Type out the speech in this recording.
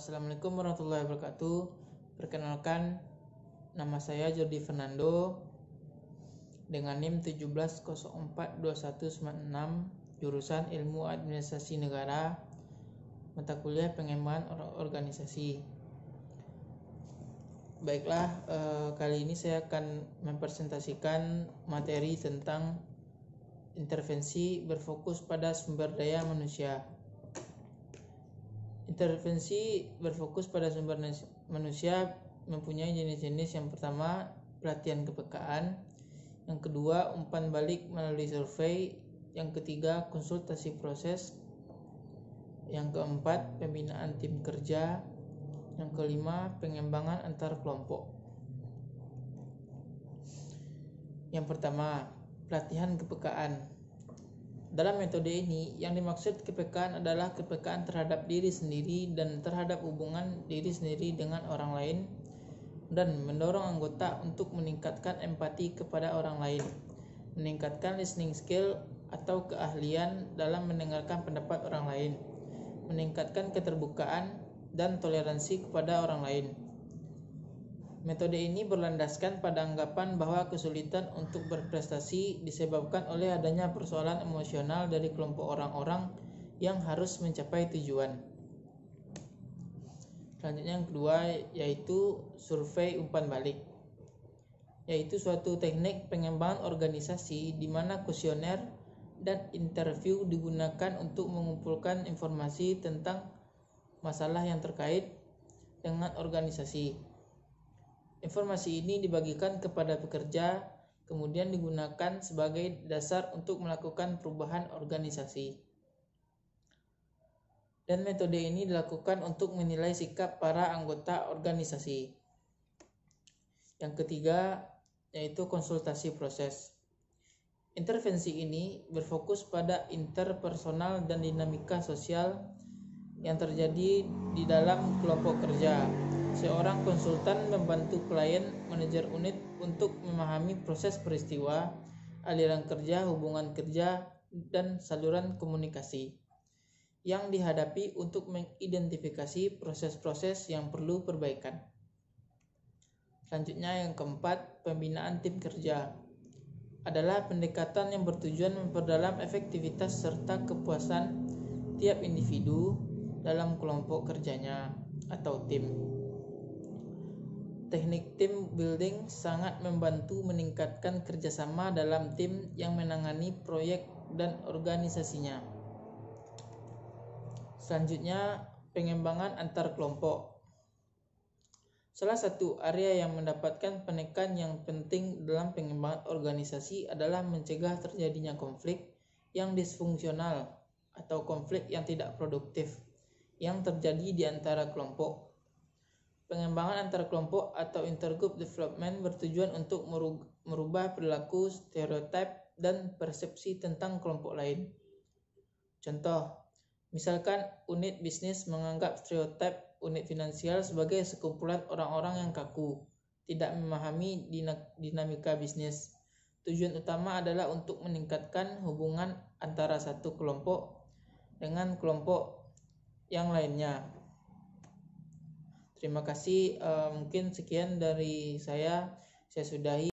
Assalamualaikum warahmatullahi wabarakatuh. Perkenalkan, nama saya Jordi Fernando dengan NIM 17042196, jurusan Ilmu Administrasi Negara, mata kuliah Pengembangan Organisasi. Baiklah, kali ini saya akan mempresentasikan materi tentang intervensi berfokus pada sumber daya manusia. Intervensi berfokus pada sumber manusia mempunyai jenis-jenis. Yang pertama, pelatihan kepekaan. Yang kedua, umpan balik melalui survei. Yang ketiga, konsultasi proses. Yang keempat, pembinaan tim kerja. Yang kelima, pengembangan antar kelompok. Yang pertama, pelatihan kepekaan. Dalam metode ini, yang dimaksud kepekaan adalah kepekaan terhadap diri sendiri dan terhadap hubungan diri sendiri dengan orang lain, dan mendorong anggota untuk meningkatkan empati kepada orang lain, meningkatkan listening skill atau keahlian dalam mendengarkan pendapat orang lain, meningkatkan keterbukaan dan toleransi kepada orang lain. Metode ini berlandaskan pada anggapan bahwa kesulitan untuk berprestasi disebabkan oleh adanya persoalan emosional dari kelompok orang-orang yang harus mencapai tujuan. Selanjutnya yang kedua yaitu survei umpan balik, yaitu suatu teknik pengembangan organisasi di mana kuesioner dan interview digunakan untuk mengumpulkan informasi tentang masalah yang terkait dengan organisasi. Informasi ini dibagikan kepada pekerja, kemudian digunakan sebagai dasar untuk melakukan perubahan organisasi. Dan metode ini dilakukan untuk menilai sikap para anggota organisasi. Yang ketiga, yaitu konsultasi proses. Intervensi ini berfokus pada interpersonal dan dinamika sosial yang terjadi di dalam kelompok kerja. Seorang konsultan membantu klien manajer unit untuk memahami proses peristiwa, aliran kerja, hubungan kerja, dan saluran komunikasi yang dihadapi untuk mengidentifikasi proses-proses yang perlu perbaikan. Selanjutnya yang keempat, pembinaan tim kerja adalah pendekatan yang bertujuan memperdalam efektivitas serta kepuasan tiap individu dalam kelompok kerjanya atau tim. Teknik tim building sangat membantu meningkatkan kerjasama dalam tim yang menangani proyek dan organisasinya. Selanjutnya, pengembangan antar kelompok. Salah satu area yang mendapatkan penekanan yang penting dalam pengembangan organisasi adalah mencegah terjadinya konflik yang disfungsional atau konflik yang tidak produktif yang terjadi di antara kelompok. Pengembangan antar kelompok atau intergroup development bertujuan untuk merubah perilaku, stereotip, dan persepsi tentang kelompok lain. Contoh, misalkan unit bisnis menganggap stereotip unit finansial sebagai sekumpulan orang-orang yang kaku, tidak memahami dinamika bisnis. Tujuan utama adalah untuk meningkatkan hubungan antara satu kelompok dengan kelompok yang lainnya. Terima kasih, mungkin sekian dari saya sudahi.